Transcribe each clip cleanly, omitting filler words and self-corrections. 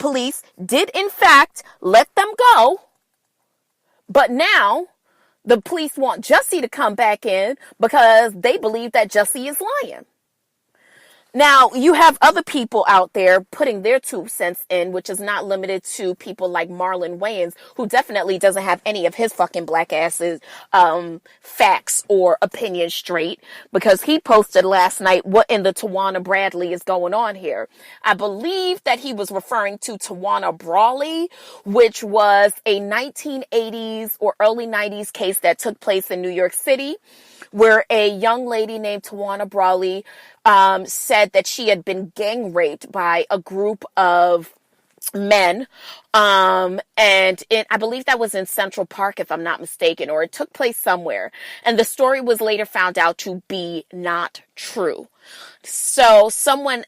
police did in fact let them go, but now the police want Jussie to come back in because they believe that Jussie is lying. Now, you have other people out there putting their 2 cents in, which is not limited to people like Marlon Wayans, who definitely doesn't have any of his fucking black asses facts or opinions straight, because he posted last night, what in the Tawana Bradley is going on here? I believe that he was referring to Tawana Brawley, which was a 1980s or early 90s case that took place in New York City, where a young lady named Tawana Brawley said that she had been gang raped by a group of men. And I believe that was in Central Park, if I'm not mistaken, or it took place somewhere. And the story was later found out to be not true. So someone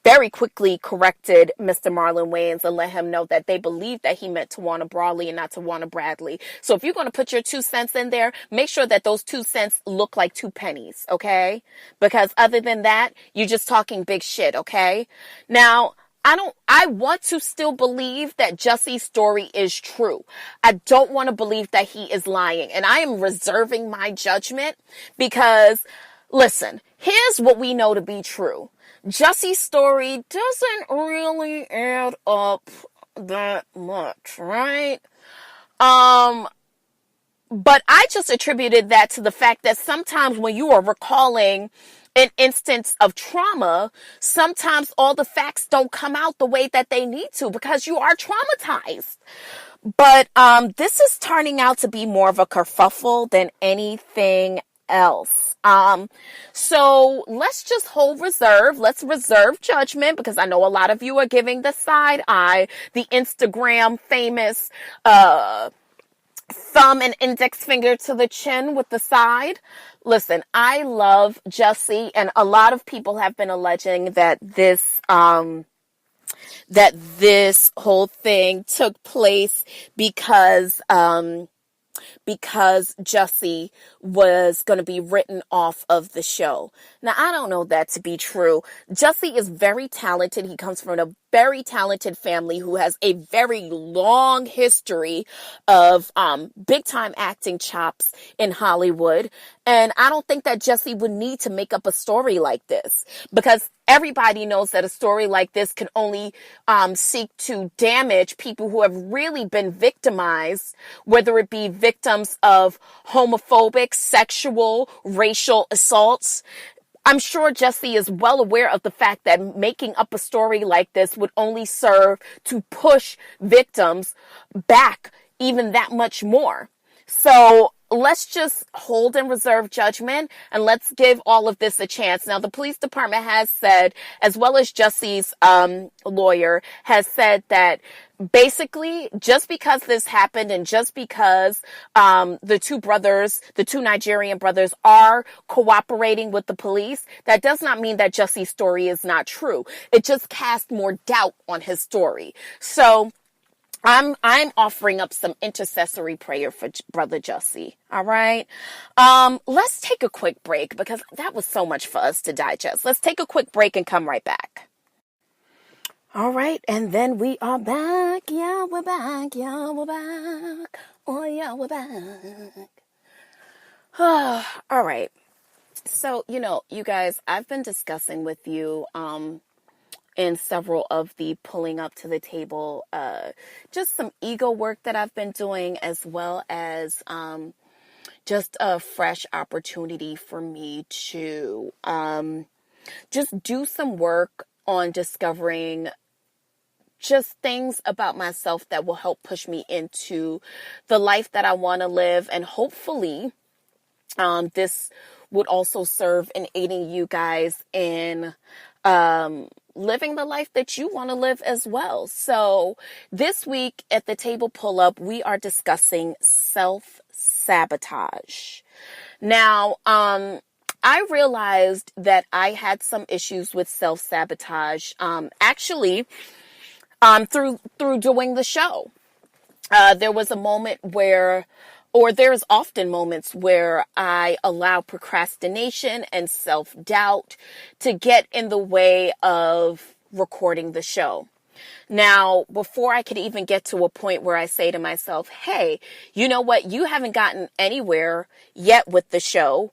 very quickly corrected Mr. Marlon Wayans and let him know that they believed that he meant Tawana Brawley and not Tawana Bradley. So if you're going to put your 2 cents in there, make sure that those 2 cents look like 2 pennies, okay? Because other than that, you're just talking big shit, okay? Now, I want to still believe that Jussie's story is true. I don't want to believe that he is lying. And I am reserving my judgment because, listen, here's what we know to be true. Jussie's story doesn't really add up that much, right? But I just attributed that to the fact that sometimes when you are recalling an instance of trauma, sometimes all the facts don't come out the way that they need to because you are traumatized. But this is turning out to be more of a kerfuffle than anything else. So let's just hold reserve. Let's reserve judgment because I know a lot of you are giving the side eye, the Instagram famous, thumb and index finger to the chin with the side. Listen, I love Jussie, and a lot of people have been alleging that this whole thing took place because Jussie was going to be written off of the show. Now, I don't know that to be true. Jussie is very talented. He comes from a very talented family who has a very long history of big time acting chops in Hollywood. And I don't think that Jussie would need to make up a story like this because everybody knows that a story like this can only seek to damage people who have really been victimized, whether it be victims of homophobic, sexual, racial assaults. I'm sure Jussie is well aware of the fact that making up a story like this would only serve to push victims back even that much more. So let's just hold and reserve judgment and let's give all of this a chance. Now, the police department has said, as well as Jussie's lawyer has said that basically, just because this happened and just because the two Nigerian brothers are cooperating with the police, that does not mean that Jussie's story is not true. It just casts more doubt on his story. So I'm offering up some intercessory prayer for Brother Jussie. All right. Let's take a quick break because that was so much for us to digest. Let's take a quick break and come right back. All right, and then we are back. Yeah, we're back. Yeah, we're back. Oh, yeah, we're back. All right. So, you guys, I've been discussing with you in several of the pulling up to the table, just some ego work that I've been doing, as well as just a fresh opportunity for me to just do some work on discovering just things about myself that will help push me into the life that I want to live. And hopefully, this would also serve in aiding you guys in living the life that you want to live as well. So this week at the table pull up, we are discussing self-sabotage. Now, I realized that I had some issues with self-sabotage, actually, through doing the show. There was a moment where, or there's often moments where I allow procrastination and self-doubt to get in the way of recording the show. Now, before I could even get to a point where I say to myself, hey, you know what? You haven't gotten anywhere yet with the show.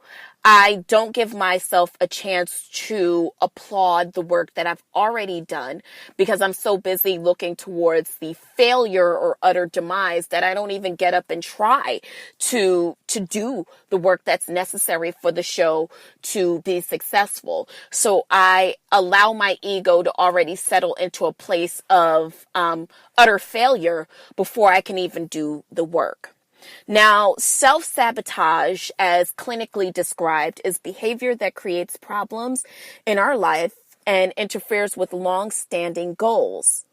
I don't give myself a chance to applaud the work that I've already done because I'm so busy looking towards the failure or utter demise that I don't even get up and try to do the work that's necessary for the show to be successful. So I allow my ego to already settle into a place of utter failure before I can even do the work. Now, self-sabotage, as clinically described, is behavior that creates problems in our life and interferes with long-standing goals.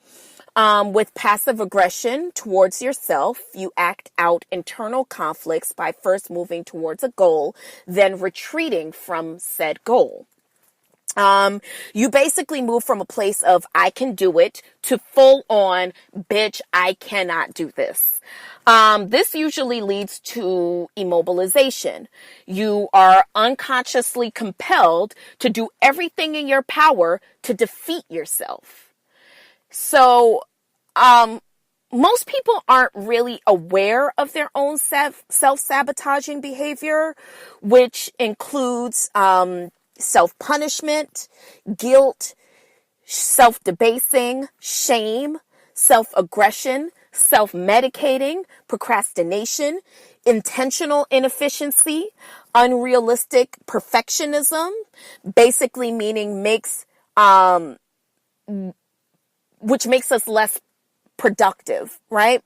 With passive aggression towards yourself, you act out internal conflicts by first moving towards a goal, then retreating from said goal. You basically move from a place of I can do it to full on, bitch, I cannot do this. This usually leads to immobilization. You are unconsciously compelled to do everything in your power to defeat yourself. So, most people aren't really aware of their own self-sabotaging behavior, which includes, self-punishment, guilt, self-debasing, shame, self-aggression, self-medicating, procrastination, intentional inefficiency, unrealistic perfectionism, basically meaning which makes us less productive, right?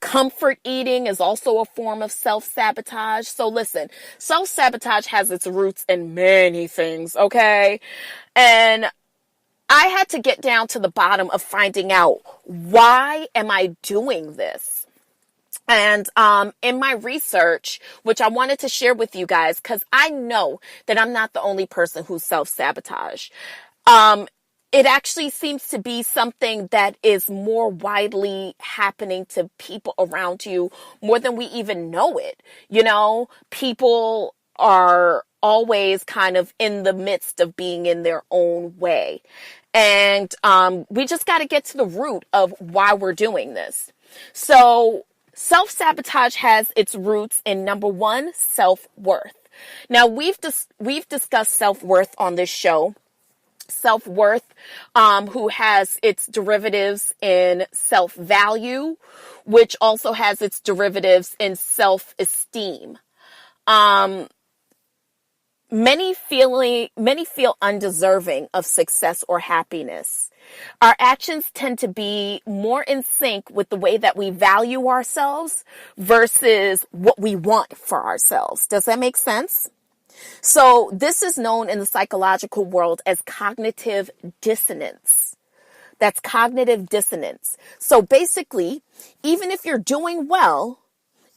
Comfort eating is also a form of self-sabotage. So listen, self-sabotage has its roots in many things, okay? And I had to get down to the bottom of finding out, why am I doing this? And in my research, which I wanted to share with you guys, because I know that I'm not the only person who's self-sabotage. It actually seems to be something that is more widely happening to people around you more than we even know it. You know, people are always kind of in the midst of being in their own way. And we just got to get to the root of why we're doing this. So self-sabotage has its roots in, number one, self-worth. Now, we've discussed self-worth on this show. Self-worth, who has its derivatives in self-value, which also has its derivatives in self-esteem. Many feel undeserving of success or happiness. Our actions tend to be more in sync with the way that we value ourselves versus what we want for ourselves. Does that make sense? So this is known in the psychological world as cognitive dissonance. That's cognitive dissonance. So basically, even if you're doing well,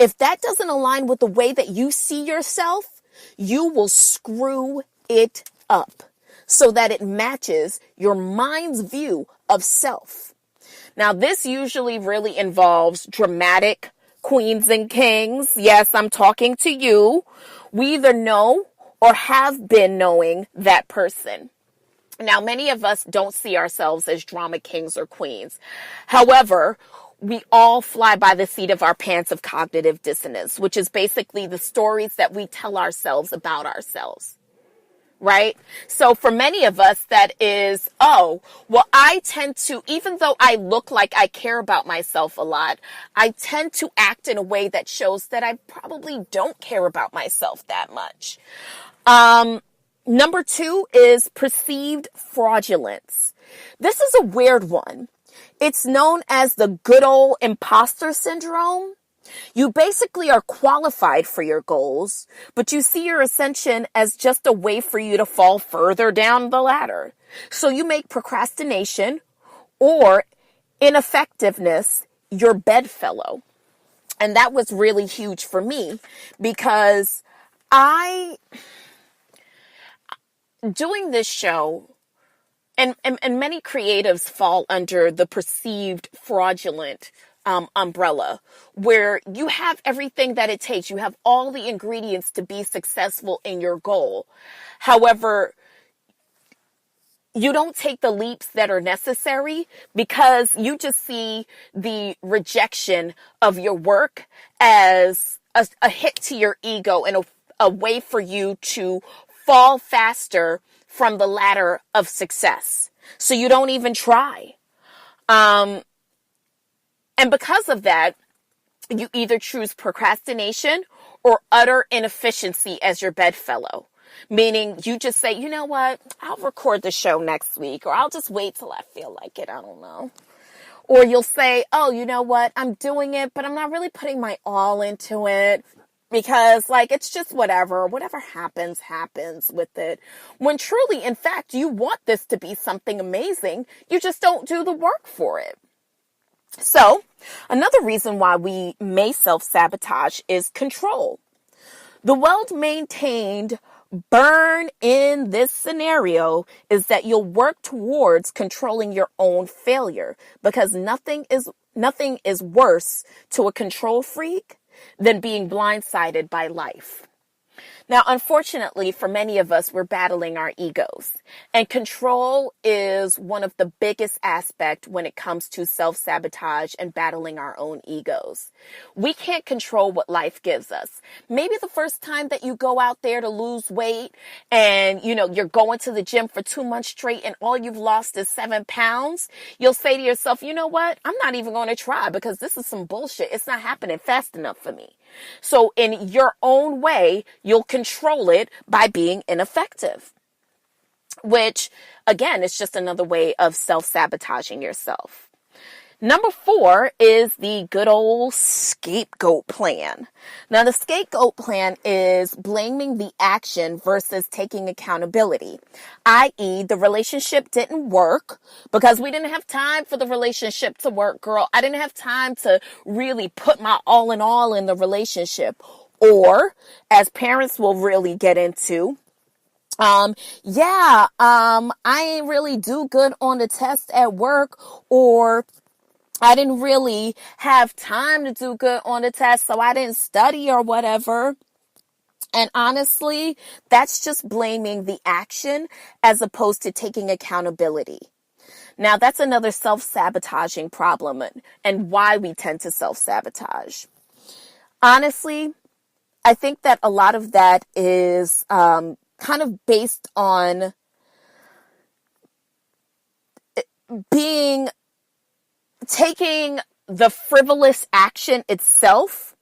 if that doesn't align with the way that you see yourself, you will screw it up so that it matches your mind's view of self. Now, this usually really involves dramatic queens and kings. Yes, I'm talking to you. We either know or have been knowing that person. Now, many of us don't see ourselves as drama kings or queens. However, we all fly by the seat of our pants of cognitive dissonance, which is basically the stories that we tell ourselves about ourselves. Right? So for many of us, that is, I tend to, even though I look like I care about myself a lot, I tend to act in a way that shows that I probably don't care about myself that much. Number two is perceived fraudulence. This is a weird one. It's known as the good old imposter syndrome. You basically are qualified for your goals, but you see your ascension as just a way for you to fall further down the ladder. So you make procrastination or ineffectiveness your bedfellow. And that was really huge for me because doing this show, and many creatives fall under the perceived fraudulent umbrella, where you have everything that it takes. You have all the ingredients to be successful in your goal. However, you don't take the leaps that are necessary because you just see the rejection of your work as a hit to your ego and a way for you to fall faster from the ladder of success. So you don't even try. And because of that, you either choose procrastination or utter inefficiency as your bedfellow. Meaning you just say, you know what, I'll record the show next week, or I'll just wait till I feel like it. I don't know. Or you'll say, oh, you know what, I'm doing it, but I'm not really putting my all into it because like, it's just whatever happens with it. When truly, in fact, you want this to be something amazing. You just don't do the work for it. So another reason why we may self-sabotage is control. The well-maintained burn in this scenario is that you'll work towards controlling your own failure because nothing is worse to a control freak than being blindsided by life. Now, unfortunately, for many of us, we're battling our egos. And control is one of the biggest aspects when it comes to self-sabotage and battling our own egos. We can't control what life gives us. Maybe the first time that you go out there to lose weight and, you're going to the gym for 2 months straight and all you've lost is 7 pounds, you'll say to yourself, you know what? I'm not even going to try because this is some bullshit. It's not happening fast enough for me. So in your own way, you'll control it by being ineffective, which again, is just another way of self-sabotaging yourself. Number 4 is the good old scapegoat plan. Now, the scapegoat plan is blaming the action versus taking accountability, i.e., the relationship didn't work because we didn't have time for the relationship to work, girl. I didn't have time to really put my all in the relationship. Or, as parents will really get into, I ain't really do good on the test at work, or I didn't really have time to do good on the test, so I didn't study or whatever. And honestly, that's just blaming the action as opposed to taking accountability. Now, that's another self-sabotaging problem and why we tend to self-sabotage. Honestly, I think that a lot of that is kind of based on taking the frivolous action itself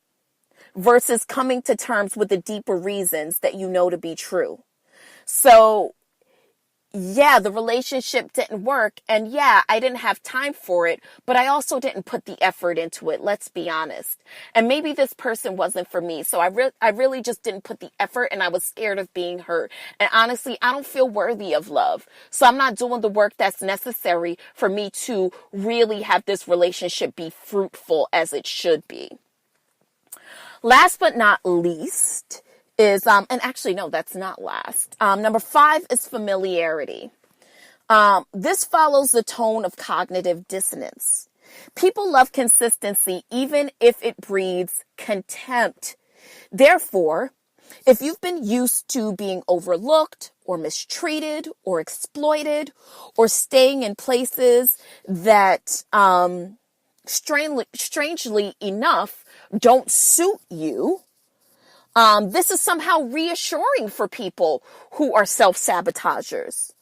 versus coming to terms with the deeper reasons that you know to be true. So, yeah, the relationship didn't work, and yeah, I didn't have time for it, but I also didn't put the effort into it, let's be honest. And maybe this person wasn't for me, so I really just didn't put the effort, and I was scared of being hurt. And honestly, I don't feel worthy of love, so I'm not doing the work that's necessary for me to really have this relationship be fruitful as it should be. Last but not least is, and actually, no, that's not last. Number 5 is familiarity. This follows the tone of cognitive dissonance. People love consistency even if it breeds contempt. Therefore, if you've been used to being overlooked or mistreated or exploited or staying in places that, strangely enough, don't suit you, this is somehow reassuring for people who are self-sabotagers.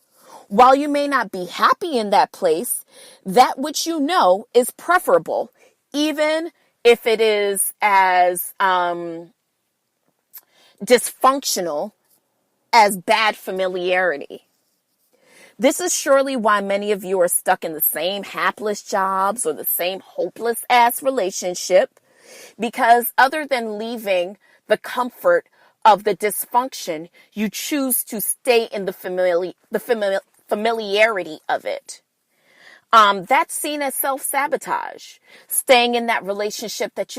While you may not be happy in that place, that which you know is preferable, even if it is as dysfunctional as bad familiarity. This is surely why many of you are stuck in the same hapless jobs or the same hopeless ass relationship, because other than leaving the comfort of the dysfunction, you choose to stay in the familiarity of it. That's seen as self-sabotage. Staying in that relationship that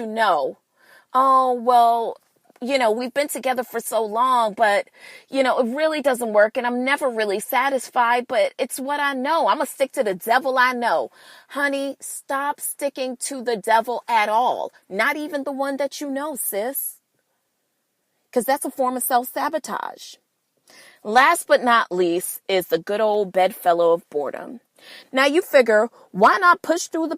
we've been together for so long, but, it really doesn't work and I'm never really satisfied, but it's what I know. I'm going to stick to the devil I know. Honey, stop sticking to the devil at all. Not even the one that you know, sis. Because that's a form of self-sabotage. Last but not least is the good old bedfellow of boredom. Now you figure, why not push through the